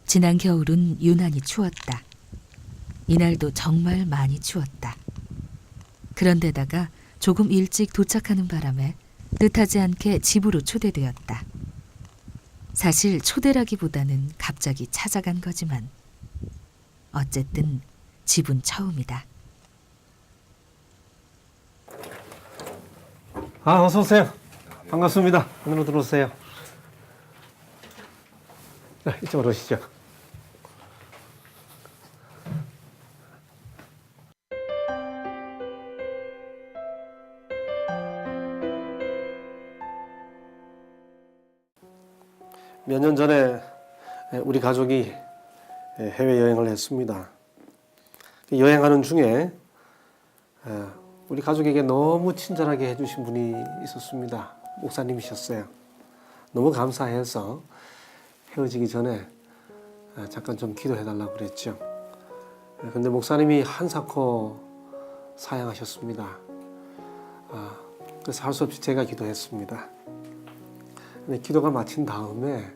지난 겨울은 유난히 추웠다. 이날도 정말 많이 추웠다. 그런데다가 조금 일찍 도착하는 바람에 뜻하지 않게 집으로 초대되었다. 사실 초대라기보다는 갑자기 찾아간 거지만 어쨌든 집은 처음이다. 어서 오세요. 반갑습니다. 안으로 들어오세요. 자, 이쪽으로 오시죠. 몇 년 전에 우리 가족이 해외여행을 했습니다. 여행하는 중에 우리 가족에게 너무 친절하게 해주신 분이 있었습니다. 목사님이셨어요. 너무 감사해서 헤어지기 전에 잠깐 좀 기도해달라고 그랬죠. 근데 목사님이 한사코 사양하셨습니다. 그래서 할 수 없이 제가 기도했습니다. 근데 기도가 마친 다음에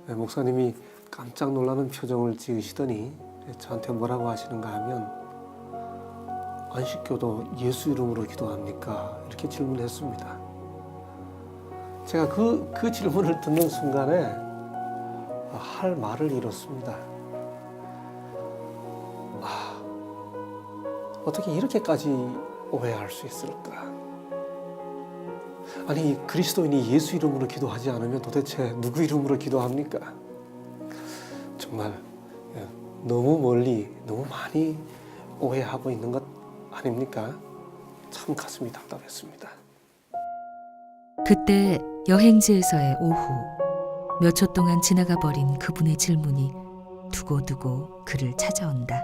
목사님이 깜짝 놀라는 표정을 지으시더니 저한테 뭐라고 하시는가 하면 안식교도 예수 이름으로 기도합니까? 이렇게 질문했습니다. 제가 그 질문을 듣는 순간에 할 말을 잃었습니다. 어떻게 이렇게까지 오해할 수 있을까? 아니, 그리스도인이 예수 이름으로 기도하지 않으면 도대체 누구 이름으로 기도합니까? 정말 너무 멀리, 너무 많이 오해하고 있는 것 아닙니까? 참 가슴이 답답했습니다. 그때 여행지에서의 오후, 몇 초 동안 지나가 버린 그분의 질문이 두고두고 그를 찾아온다.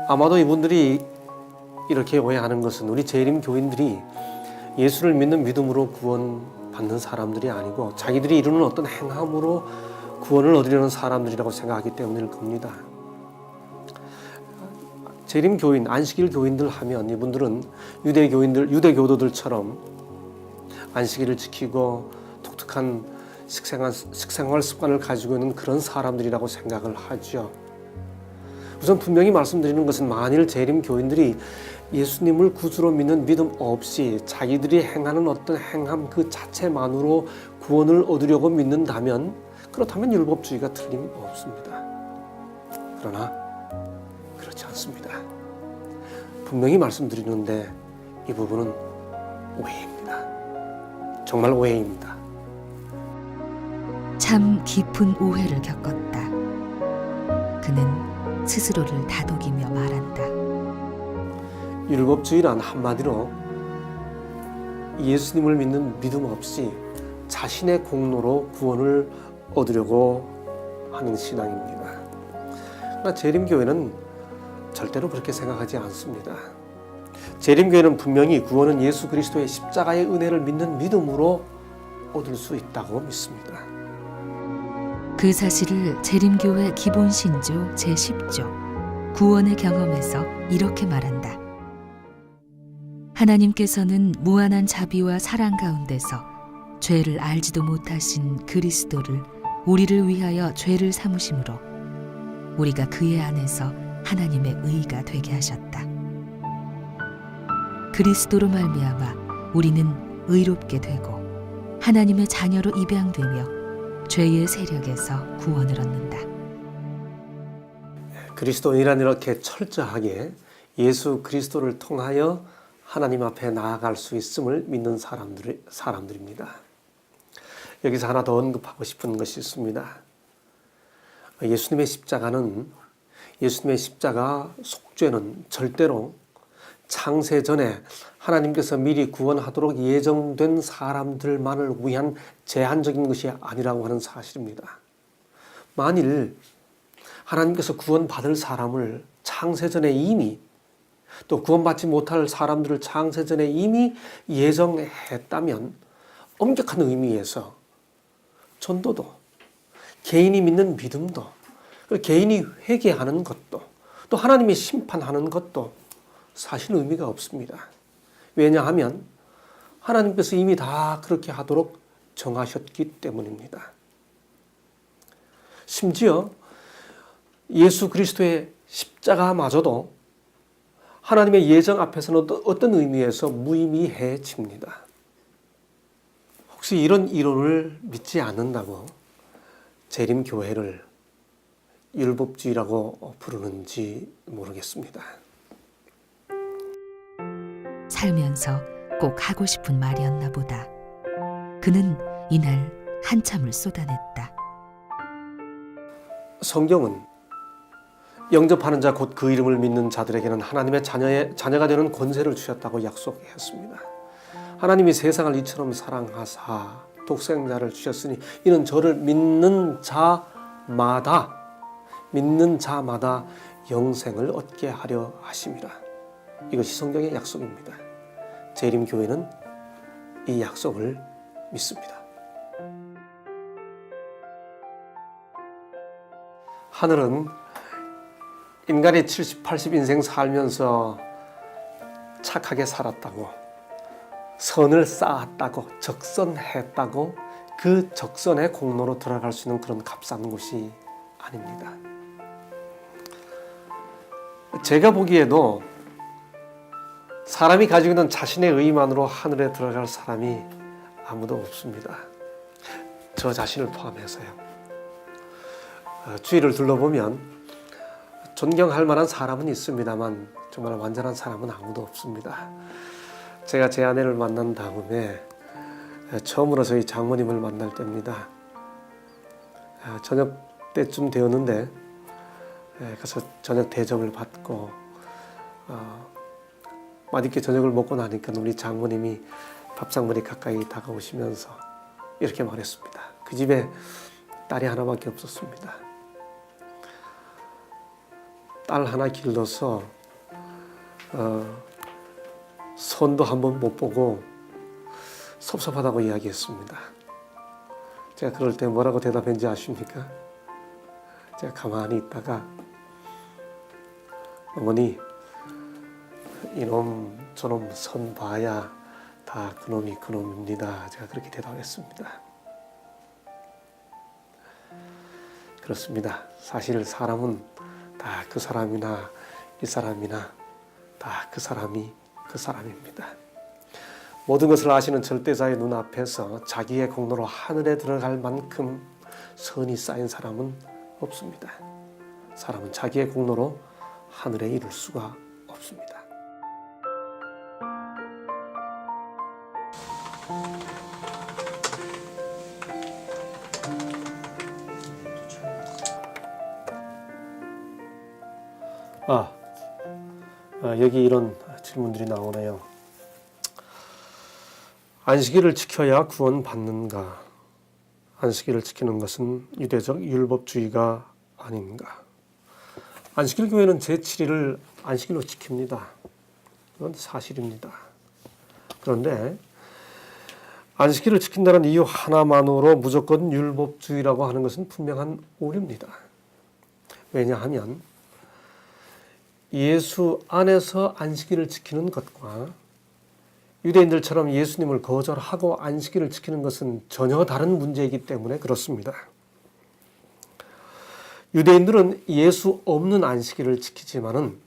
아마도 이분들이 이렇게 오해하는 것은 우리 재림 교인들이 예수를 믿는 믿음으로 구원받는 사람들이 아니고 자기들이 이루는 어떤 행함으로 구원을 얻으려는 사람들이라고 생각하기 때문일 겁니다. 재림 교인, 안식일 교인들 하면 이분들은 유대교도들처럼 안식일을 지키고 독특한 식생활 습관을 가지고 있는 그런 사람들이라고 생각을 하죠. 우선 분명히 말씀드리는 것은 만일 재림 교인들이 예수님을 구주로 믿는 믿음 없이 자기들이 행하는 어떤 행함 그 자체만으로 구원을 얻으려고 믿는다면 그렇다면 율법주의가 틀림없습니다. 그러나 그렇지 않습니다. 분명히 말씀드리는데 이 부분은 오해입니다. 정말 오해입니다. 참 깊은 오해를 겪었다. 그는 스스로를 다독이며 말한다. 율법주의란 한마디로 예수님을 믿는 믿음 없이 자신의 공로로 구원을 얻으려고 하는 신앙입니다. 그러나 재림교회는 절대로 그렇게 생각하지 않습니다. 재림교회는 분명히 구원은 예수 그리스도의 십자가의 은혜를 믿는 믿음으로 얻을 수 있다고 믿습니다. 그 사실을 재림교회 기본신조 제10조 구원의 경험에서 이렇게 말한다. 하나님께서는 무한한 자비와 사랑 가운데서 죄를 알지도 못하신 그리스도를 우리를 위하여 죄를 삼으심으로 우리가 그의 안에서 하나님의 의가 되게 하셨다. 그리스도로 말미암아 우리는 의롭게 되고 하나님의 자녀로 입양되며 죄의 세력에서 구원을 얻는다. 그리스도인이란 이렇게 철저하게 예수 그리스도를 통하여 하나님 앞에 나아갈 수 있음을 믿는 사람들입니다. 여기서 하나 더 언급하고 싶은 것이 있습니다. 예수님의 십자가 속죄는 절대로 창세 전에 하나님께서 미리 구원하도록 예정된 사람들만을 위한 제한적인 것이 아니라고 하는 사실입니다. 만일 하나님께서 구원받을 사람을 창세전에 이미 또 구원받지 못할 사람들을 창세전에 이미 예정했다면 엄격한 의미에서 전도도 개인이 믿는 믿음도 개인이 회개하는 것도 또 하나님이 심판하는 것도 사실 의미가 없습니다. 왜냐하면 하나님께서 이미 다 그렇게 하도록 정하셨기 때문입니다. 심지어 예수 그리스도의 십자가마저도 하나님의 예정 앞에서는 어떤 의미에서 무의미해집니다. 혹시 이런 이론을 믿지 않는다고 재림교회를 율법주의라고 부르는지 모르겠습니다. 살면서 꼭 하고 싶은 말이었나 보다. 그는 이날 한참을 쏟아냈다. 성경은 영접하는 자 곧 그 이름을 믿는 자들에게는 하나님의 자녀가 되는 권세를 주셨다고 약속했습니다. 하나님이 세상을 이처럼 사랑하사 독생자를 주셨으니 이는 저를 믿는 자마다 영생을 얻게 하려 하심이라. 이것이 성경의 약속입니다. 재림교회는 이 약속을 믿습니다. 하늘은 인간이 70, 80 인생 살면서 착하게 살았다고, 선을 쌓았다고, 적선했다고 그 적선의 공로로 들어갈 수 있는 그런 값싼 곳이 아닙니다. 제가 보기에도 사람이 가지고 있는 자신의 의만으로 하늘에 들어갈 사람이 아무도 없습니다. 저 자신을 포함해서요. 주위를 둘러보면 존경할 만한 사람은 있습니다만 정말 완전한 사람은 아무도 없습니다. 제가 제 아내를 만난 다음에 처음으로 저희 장모님을 만날 때입니다. 저녁 때쯤 되었는데 가서 저녁 대접을 받고 맛있게 저녁을 먹고 나니까 우리 장모님이 밥상머리 가까이 다가오시면서 이렇게 말했습니다. 그 집에 딸이 하나밖에 없었습니다. 딸 하나 길러서 손도 한번 못 보고 섭섭하다고 이야기했습니다. 제가 그럴 때 뭐라고 대답했는지 아십니까? 제가 가만히 있다가 어머니, 이놈 저놈 선 봐야 다 그놈이 그놈입니다. 제가 그렇게 대답했습니다. 그렇습니다. 사실 사람은 다 그 사람이나 이 사람이나 다 그 사람이 그 사람입니다. 모든 것을 아시는 절대자의 눈앞에서 자기의 공로로 하늘에 들어갈 만큼 선이 쌓인 사람은 없습니다. 사람은 자기의 공로로 하늘에 이룰 수가 없습니다. 여기 이런 질문들이 나오네요. 안식일을 지켜야 구원받는가? 안식일을 지키는 것은 유대적 율법주의가 아닌가? 안식일 교회는 제7일을 안식일로 지킵니다. 그건 사실입니다. 그런데 안식일을 지킨다는 이유 하나만으로 무조건 율법주의라고 하는 것은 분명한 오류입니다. 왜냐하면 예수 안에서 안식일을 지키는 것과 유대인들처럼 예수님을 거절하고 안식일을 지키는 것은 전혀 다른 문제이기 때문에 그렇습니다. 유대인들은 예수 없는 안식일을 지키지만은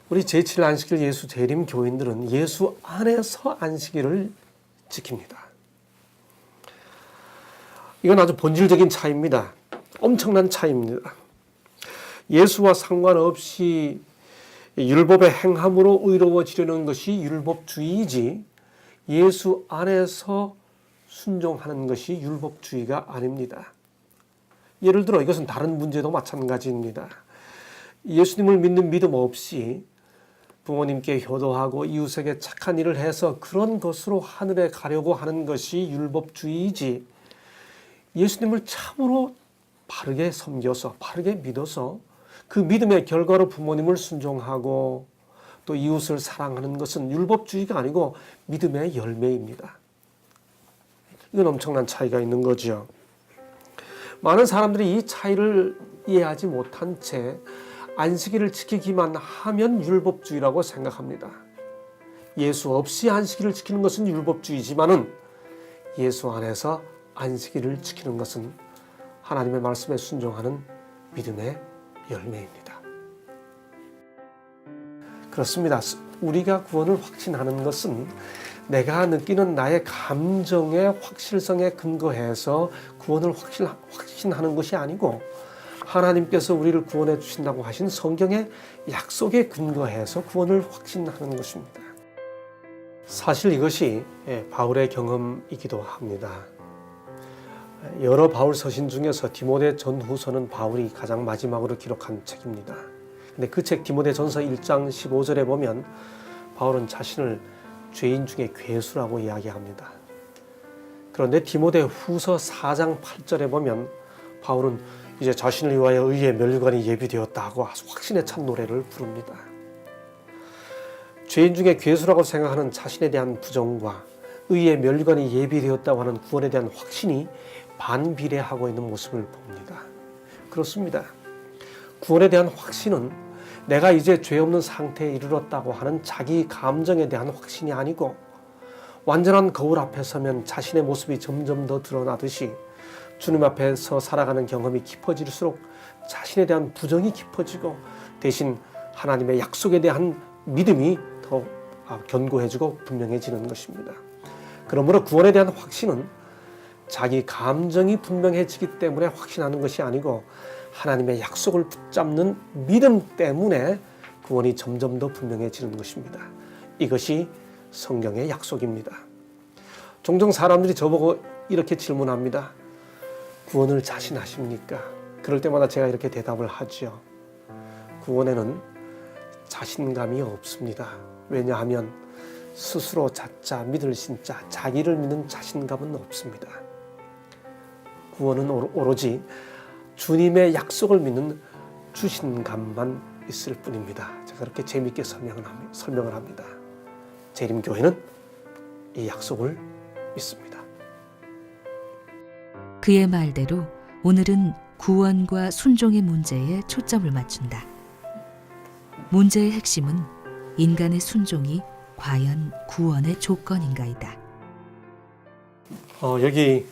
우리 제7일 안식일 예수 재림 교인들은 예수 안에서 안식일을 지킵니다. 이건 아주 본질적인 차이입니다. 엄청난 차이입니다. 예수와 상관없이 율법의 행함으로 의로워지려는 것이 율법주의이지 예수 안에서 순종하는 것이 율법주의가 아닙니다. 예를 들어 이것은 다른 문제도 마찬가지입니다. 예수님을 믿는 믿음 없이 부모님께 효도하고 이웃에게 착한 일을 해서 그런 것으로 하늘에 가려고 하는 것이 율법주의이지 예수님을 참으로 바르게 섬겨서 바르게 믿어서 그 믿음의 결과로 부모님을 순종하고 또 이웃을 사랑하는 것은 율법주의가 아니고 믿음의 열매입니다. 이건 엄청난 차이가 있는 거죠. 많은 사람들이 이 차이를 이해하지 못한 채 안식일을 지키기만 하면 율법주의라고 생각합니다. 예수 없이 안식일을 지키는 것은 율법주의지만은 예수 안에서 안식일을 지키는 것은 하나님의 말씀에 순종하는 믿음의 열매입니다. 그렇습니다. 우리가 구원을 확신하는 것은 내가 느끼는 나의 감정의 확실성에 근거해서 구원을 확신하는 것이 아니고 하나님께서 우리를 구원해 주신다고 하신 성경의 약속에 근거해서 구원을 확신하는 것입니다. 사실 이것이 바울의 경험이기도 합니다. 여러 바울 서신 중에서 디모데 전후서는 바울이 가장 마지막으로 기록한 책입니다. 근데 그 책 디모데 전서 1장 15절에 보면 바울은 자신을 죄인 중에 괴수라고 이야기합니다. 그런데 디모데 후서 4장 8절에 보면 바울은 이제 자신을 위하여 의의 면류관이 예비되었다고 확신에 찬 노래를 부릅니다. 죄인 중에 괴수라고 생각하는 자신에 대한 부정과 의의 면류관이 예비되었다고 하는 구원에 대한 확신이 반비례하고 있는 모습을 봅니다. 그렇습니다. 구원에 대한 확신은 내가 이제 죄 없는 상태에 이르렀다고 하는 자기 감정에 대한 확신이 아니고 완전한 거울 앞에 서면 자신의 모습이 점점 더 드러나듯이 주님 앞에서 살아가는 경험이 깊어질수록 자신에 대한 부정이 깊어지고 대신 하나님의 약속에 대한 믿음이 더 견고해지고 분명해지는 것입니다. 그러므로 구원에 대한 확신은 자기 감정이 분명해지기 때문에 확신하는 것이 아니고 하나님의 약속을 붙잡는 믿음 때문에 구원이 점점 더 분명해지는 것입니다. 이것이 성경의 약속입니다. 종종 사람들이 저보고 이렇게 질문합니다. 구원을 자신하십니까? 그럴 때마다 제가 이렇게 대답을 하죠. 구원에는 자신감이 없습니다. 왜냐하면 스스로 자자 믿을 신자 자기를 믿는 자신감은 없습니다. 구원은 오로지 주님의 약속을 믿는 주신감만 있을 뿐입니다. 제가 그렇게 재미있게 설명을 합니다. 재림교회는 이 약속을 믿습니다. 그의 말대로 오늘은 구원과 순종의 문제에 초점을 맞춘다. 문제의 핵심은 인간의 순종이 과연 구원의 조건인가이다. 여기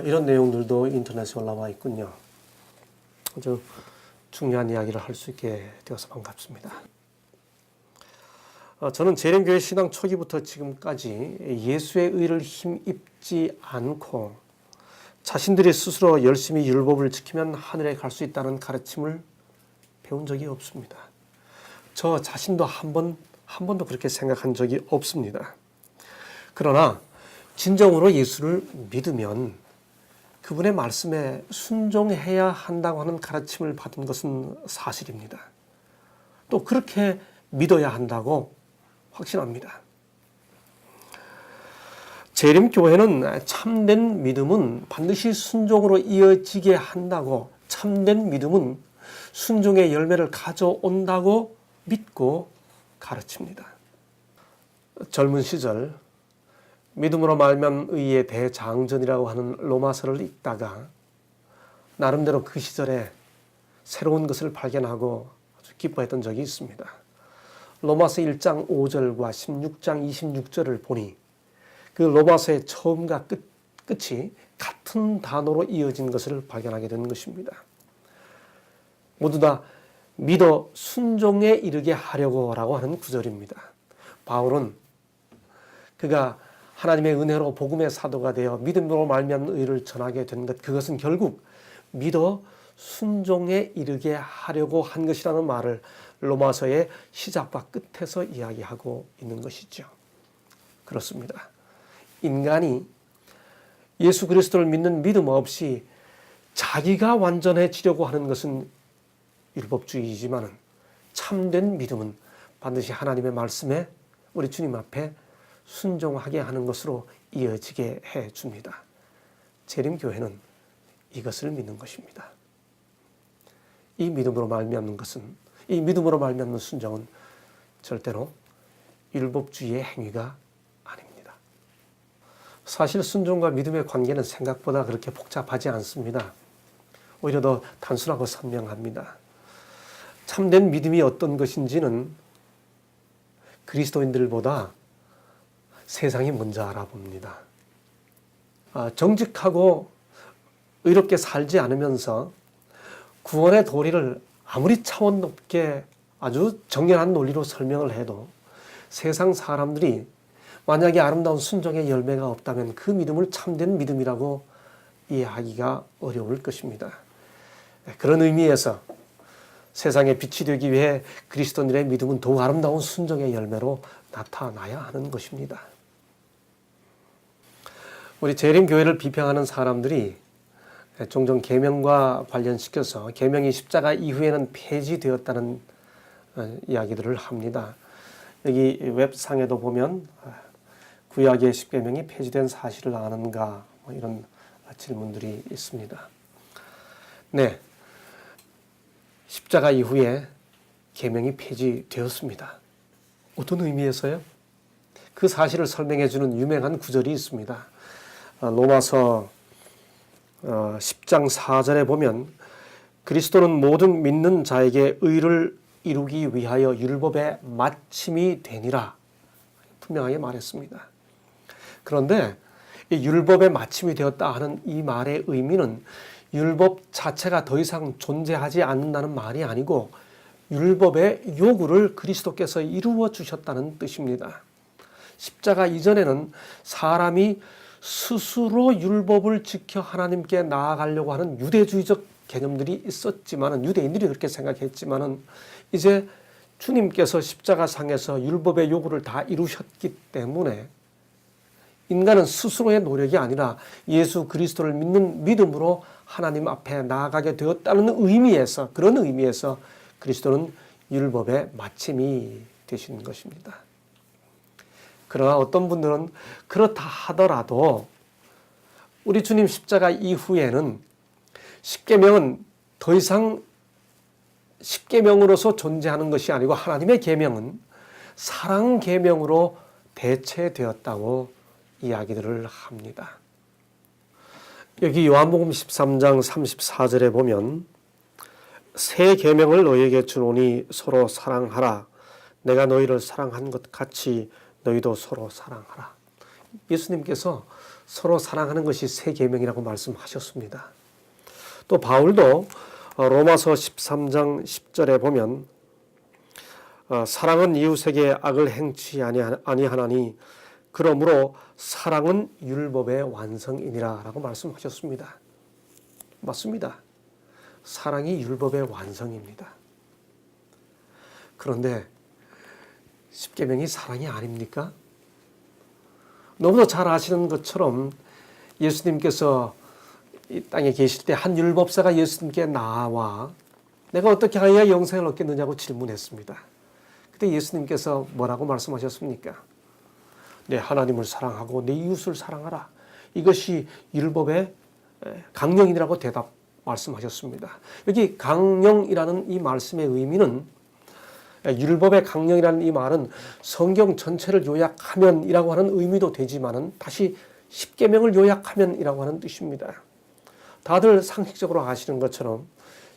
이런 내용들도 인터넷에 올라와 있군요. 아주 중요한 이야기를 할 수 있게 되어서 반갑습니다. 저는 재림교회 신앙 초기부터 지금까지 예수의 의를 힘입지 않고 자신들이 스스로 열심히 율법을 지키면 하늘에 갈 수 있다는 가르침을 배운 적이 없습니다. 저 자신도 한 번도 그렇게 생각한 적이 없습니다. 그러나 진정으로 예수를 믿으면 그분의 말씀에 순종해야 한다고 하는 가르침을 받은 것은 사실입니다. 또 그렇게 믿어야 한다고 확신합니다. 재림교회는 참된 믿음은 반드시 순종으로 이어지게 한다고, 참된 믿음은 순종의 열매를 가져온다고 믿고 가르칩니다. 젊은 시절 믿음으로 말면 의의 대장전이라고 하는 로마서를 읽다가 나름대로 그 시절에 새로운 것을 발견하고 아주 기뻐했던 적이 있습니다. 로마서 1장 5절과 16장 26절을 보니 그 로마서의 처음과 끝이 같은 단어로 이어진 것을 발견하게 되는 것입니다. 모두 다 믿어 순종에 이르게 하려고라고 하는 구절입니다. 바울은 그가 하나님의 은혜로 복음의 사도가 되어 믿음으로 말미암는 의를 전하게 된 것, 그것은 결국 믿어 순종에 이르게 하려고 한 것이라는 말을 로마서의 시작과 끝에서 이야기하고 있는 것이죠. 그렇습니다. 인간이 예수 그리스도를 믿는 믿음 없이 자기가 완전해지려고 하는 것은 율법주의이지만 참된 믿음은 반드시 하나님의 말씀에 우리 주님 앞에 순종하게 하는 것으로 이어지게 해줍니다. 재림교회는 이것을 믿는 것입니다. 이 믿음으로 말미암는 것은, 이 믿음으로 말미암는 순종은 절대로 율법주의의 행위가 아닙니다. 사실 순종과 믿음의 관계는 생각보다 그렇게 복잡하지 않습니다. 오히려 더 단순하고 선명합니다. 참된 믿음이 어떤 것인지는 그리스도인들보다 세상이 먼저 알아봅니다. 정직하고 의롭게 살지 않으면서 구원의 도리를 아무리 차원 높게 아주 정연한 논리로 설명을 해도 세상 사람들이 만약에 아름다운 순종의 열매가 없다면 그 믿음을 참된 믿음이라고 이해하기가 어려울 것입니다. 그런 의미에서 세상에 빛이 되기 위해 그리스도인들의 믿음은 더욱 아름다운 순종의 열매로 나타나야 하는 것입니다. 우리 재림교회를 비평하는 사람들이 종종 계명과 관련시켜서 계명이 십자가 이후에는 폐지되었다는 이야기들을 합니다. 여기 웹상에도 보면 구약의 십계명이 폐지된 사실을 아는가 이런 질문들이 있습니다. 네, 십자가 이후에 계명이 폐지되었습니다. 어떤 의미에서요? 그 사실을 설명해 주는 유명한 구절이 있습니다. 로마서 10장 4절에 보면 그리스도는 모든 믿는 자에게 의를 이루기 위하여 율법의 마침이 되니라 분명하게 말했습니다. 그런데 이 율법의 마침이 되었다 하는 이 말의 의미는 율법 자체가 더 이상 존재하지 않는다는 말이 아니고 율법의 요구를 그리스도께서 이루어 주셨다는 뜻입니다. 십자가 이전에는 사람이 스스로 율법을 지켜 하나님께 나아가려고 하는 유대주의적 개념들이 있었지만은, 유대인들이 그렇게 생각했지만은, 이제 주님께서 십자가상에서 율법의 요구를 다 이루셨기 때문에 인간은 스스로의 노력이 아니라 예수 그리스도를 믿는 믿음으로 하나님 앞에 나아가게 되었다는 의미에서, 그런 의미에서 그리스도는 율법의 마침이 되신 것입니다. 그러나 어떤 분들은 그렇다 하더라도 우리 주님 십자가 이후에는 십계명은 더 이상 십계명으로서 존재하는 것이 아니고 하나님의 계명은 사랑 계명으로 대체되었다고 이야기들을 합니다. 여기 요한복음 13장 34절에 보면 새 계명을 너희에게 주노니 서로 사랑하라. 내가 너희를 사랑한 것 같이 너희도 서로 사랑하라. 예수님께서 서로 사랑하는 것이 새 계명이라고 말씀하셨습니다. 또 바울도 로마서 13장 10절에 보면 사랑은 이웃에게 악을 행치 아니하나니 그러므로 사랑은 율법의 완성이니라 라고 말씀하셨습니다. 맞습니다. 사랑이 율법의 완성입니다. 그런데 십계명이 사랑이 아닙니까? 너무도 잘 아시는 것처럼 예수님께서 이 땅에 계실 때 한 율법사가 예수님께 나와 내가 어떻게 하여야 영생을 얻겠느냐고 질문했습니다. 그때 예수님께서 뭐라고 말씀하셨습니까? 내 하나님을 사랑하고 내 이웃을 사랑하라. 이것이 율법의 강령이라고 말씀하셨습니다. 여기 강령이라는 이 말씀의 의미는, 율법의 강령이라는 이 말은 성경 전체를 요약하면이라고 하는 의미도 되지만은 다시 십계명을 요약하면이라고 하는 뜻입니다. 다들 상식적으로 아시는 것처럼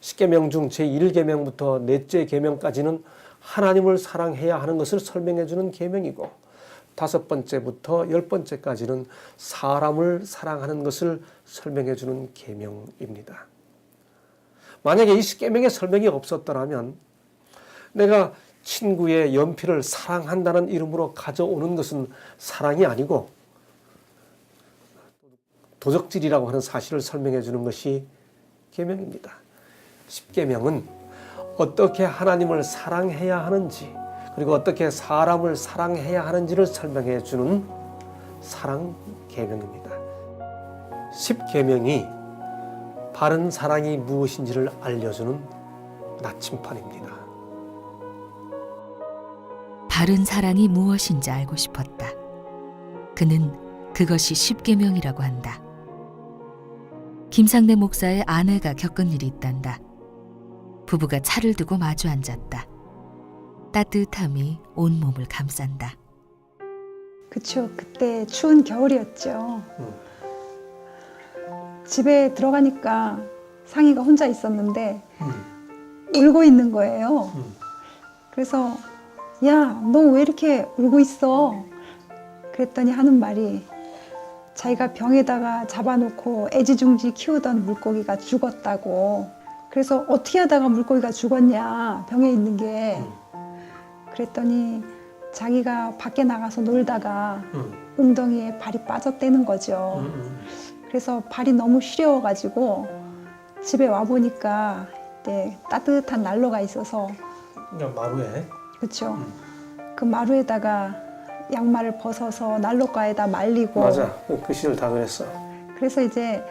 십계명 중 제1계명부터 넷째 계명까지는 하나님을 사랑해야 하는 것을 설명해 주는 계명이고, 5번째부터 10번째까지는 사람을 사랑하는 것을 설명해 주는 계명입니다. 만약에 이 십계명의 설명이 없었더라면 내가 친구의 연필을 사랑한다는 이름으로 가져오는 것은 사랑이 아니고 도적질이라고 하는 사실을 설명해 주는 것이 계명입니다. 십계명은 어떻게 하나님을 사랑해야 하는지, 그리고 어떻게 사람을 사랑해야 하는지를 설명해 주는 사랑 계명입니다. 십계명이 바른 사랑이 무엇인지를 알려주는 나침판입니다. 바른 사랑이 무엇인지 알고 싶었다. 그는 그것이 십계명이라고 한다. 김상래 목사의 아내가 겪은 일이 있단다. 부부가 차를 두고 마주 앉았다. 따뜻함이 온몸을 감싼다. 그쵸. 그때 추운 겨울이었죠. 집에 들어가니까 상희가 혼자 있었는데 울고 있는 거예요. 그래서 야, 너 왜 이렇게 울고 있어? 그랬더니 하는 말이 자기가 병에다가 잡아놓고 애지중지 키우던 물고기가 죽었다고. 그래서 어떻게 하다가 물고기가 죽었냐, 병에 있는 게. 그랬더니 자기가 밖에 나가서 놀다가 웅덩이에 발이 빠졌다는 거죠. 그래서 발이 너무 시려워가지고 집에 와보니까 이제 따뜻한 난로가 있어서, 마루에. 그렇죠. 그 마루에다가 양말을 벗어서 난로가에다 말리고. 맞아. 그 시절 다 그랬어. 그래서 이제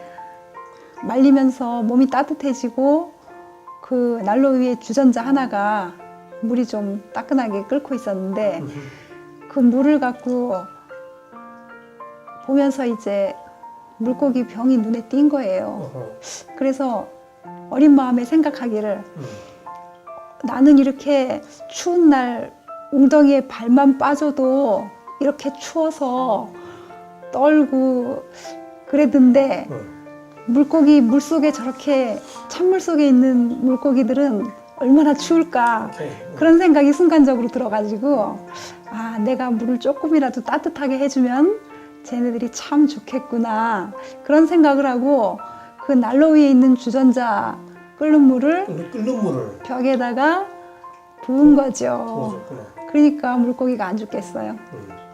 말리면서 몸이 따뜻해지고 그 난로 위에 주전자 하나가 물이 좀 따끈하게 끓고 있었는데 그 물을 갖고 보면서 이제 물고기 병이 눈에 띈 거예요. 그래서 어린 마음에 생각하기를 나는 이렇게 추운 날 웅덩이에 발만 빠져도 이렇게 추워서 떨고 그랬는데 물고기 물속에 저렇게 찬물 속에 있는 물고기들은 얼마나 추울까 그런 생각이 순간적으로 들어가지고 아, 내가 물을 조금이라도 따뜻하게 해주면 쟤네들이 참 좋겠구나 그런 생각을 하고 그 난로 위에 있는 주전자 끓는 물을 벽에다가 부은 거죠. 그러니까 물고기가 안 죽겠어요.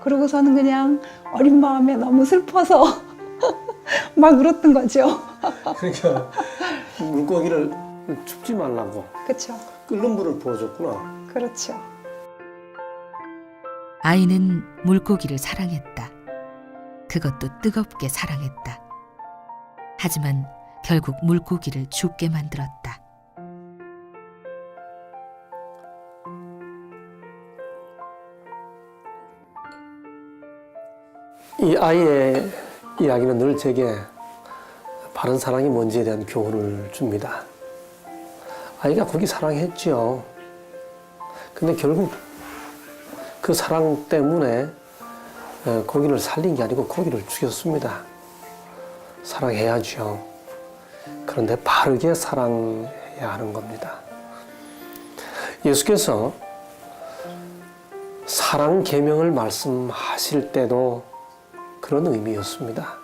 그러고서는 그냥 어린 마음에 너무 슬퍼서 막 울었던 거죠. 그러니까 물고기를 춥지 말라고 그렇죠. 끓는 물을 부어줬구나. 그렇죠. 아이는 물고기를 사랑했다. 그것도 뜨겁게 사랑했다. 하지만 결국 물고기를 죽게 만들었다. 이 아이의 이야기는 늘 제게 바른 사랑이 뭔지에 대한 교훈을 줍니다. 아이가 고기 사랑했지요. 근데 결국 그 사랑 때문에 고기를 살린 게 아니고 고기를 죽였습니다. 사랑해야죠. 그런데 바르게 사랑해야 하는 겁니다. 예수께서 사랑 계명을 말씀하실 때도 그런 의미였습니다.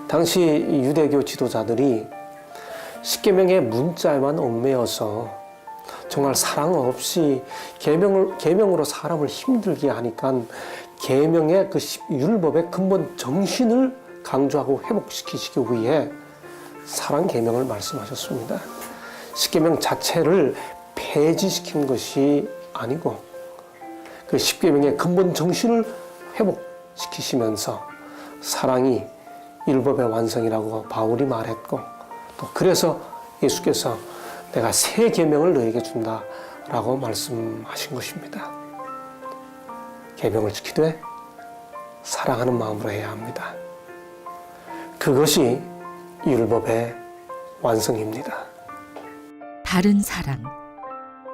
당시 유대교 지도자들이 십계명의 문자에만 얽매여서 정말 사랑 없이 계명으로 사람을 힘들게 하니까 계명의 그 율법의 근본 정신을 강조하고 회복시키시기 위해 사랑 계명을 말씀하셨습니다. 십계명 자체를 폐지시킨 것이 아니고 그 십계명의 근본 정신을 회복시키시면서 사랑이 율법의 완성이라고 바울이 말했고 또 그래서 예수께서 내가 새 계명을 너에게 준다라고 말씀하신 것입니다. 계명을 지키되 사랑하는 마음으로 해야 합니다. 그것이 율법의 완성입니다. 바른 사랑.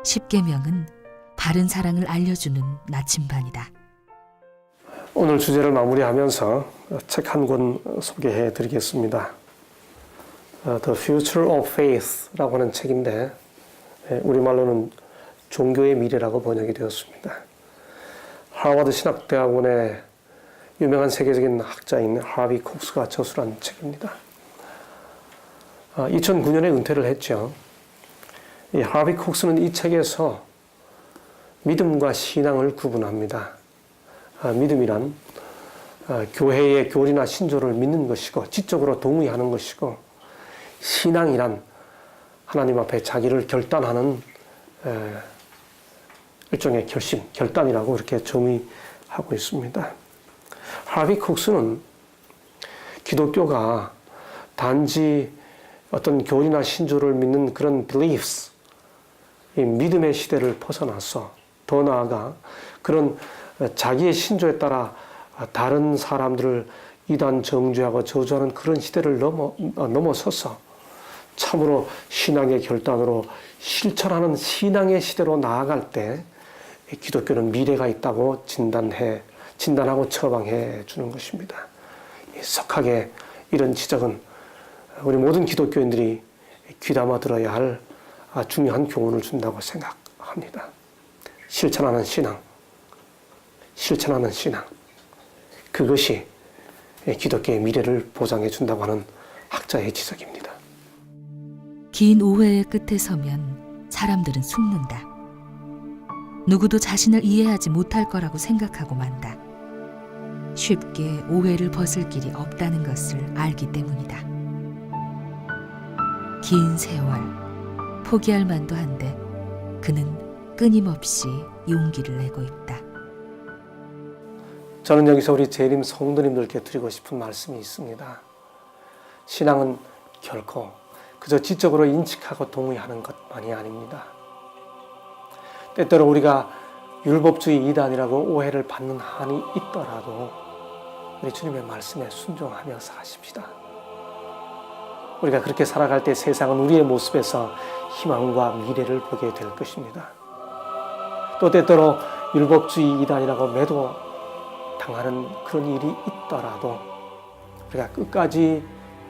십계명은 바른 사랑을 알려주는 나침반이다. 오늘 주제를 마무리하면서 책 한 권 소개해 드리겠습니다. The Future of Faith라고 하는 책인데 우리말로는 종교의 미래라고 번역이 되었습니다. 하버드 신학대학원의 유명한 세계적인 학자인 하비 콕스가 저술한 책입니다. 2009년에 은퇴를 했죠. 이 하비 콕스는 이 책에서 믿음과 신앙을 구분합니다. 믿음이란 교회의 교리나 신조를 믿는 것이고 지적으로 동의하는 것이고 신앙이란 하나님 앞에 자기를 결단하는 일종의 결심, 결단이라고 이렇게 정의하고 있습니다. 하비 콕스는 기독교가 단지 어떤 교리나 신조를 믿는 그런 beliefs, 이 믿음의 시대를 벗어나서 더 나아가 그런 자기의 신조에 따라 다른 사람들을 이단 정죄하고 저주하는 그런 시대를 넘어서서 참으로 신앙의 결단으로 실천하는 신앙의 시대로 나아갈 때 기독교는 미래가 있다고 진단하고 처방해 주는 것입니다. 석하게 이런 지적은 우리 모든 기독교인들이 귀담아 들어야 할 중요한 교훈을 준다고 생각합니다. 실천하는 신앙. 그것이 기독교의 미래를 보장해 준다고 하는 학자의 지적입니다. 긴 오해의 끝에 서면 사람들은 숨는다. 누구도 자신을 이해하지 못할 거라고 생각하고 만다. 쉽게 오해를 벗을 길이 없다는 것을 알기 때문이다. 긴 세월, 포기할 만도 한데 그는 끊임없이 용기를 내고 있다. 저는 여기서 우리 재림 성도님들께 드리고 싶은 말씀이 있습니다. 신앙은 결코 그저 지적으로 인식하고 동의하는 것만이 아닙니다. 때때로 우리가 율법주의 이단이라고 오해를 받는 한이 있더라도 우리 주님의 말씀에 순종하며 사십시다. 우리가 그렇게 살아갈 때 세상은 우리의 모습에서 희망과 미래를 보게 될 것입니다. 또 때때로 율법주의 이단이라고 매도 당하는 그런 일이 있더라도 우리가 끝까지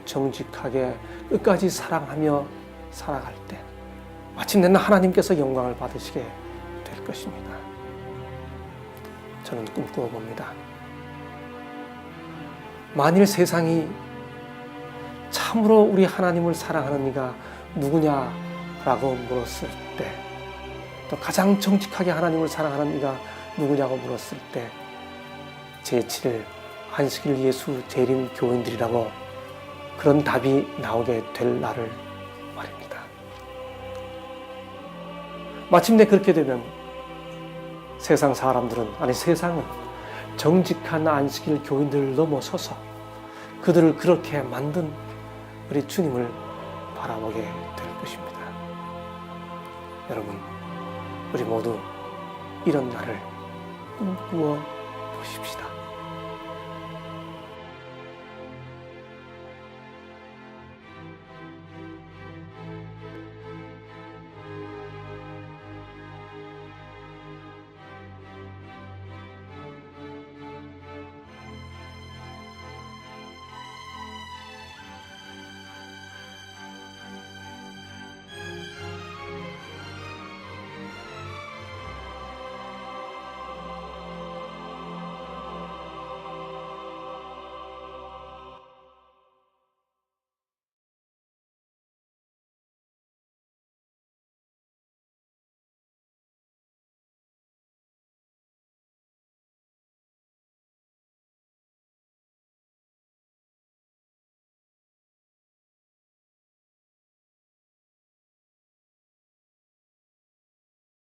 정직하게 끝까지 사랑하며 살아갈 때 마침내는 하나님께서 영광을 받으시게 될 것입니다. 저는 꿈꾸어 봅니다. 만일 세상이 참으로 우리 하나님을 사랑하는 이가 누구냐라고 물었을 때, 또 가장 정직하게 하나님을 사랑하는 이가 누구냐고 물었을 때 제7일 안식일 예수 재림 교인들이라고 그런 답이 나오게 될 날을 말입니다. 마침내 그렇게 되면 세상 사람들은, 아니 세상은 정직한 안식일 교인들을 넘어서서 그들을 그렇게 만든 우리 주님을 바라보게 될 것입니다. 여러분, 우리 모두 이런 날을 꿈꾸어 보십시다.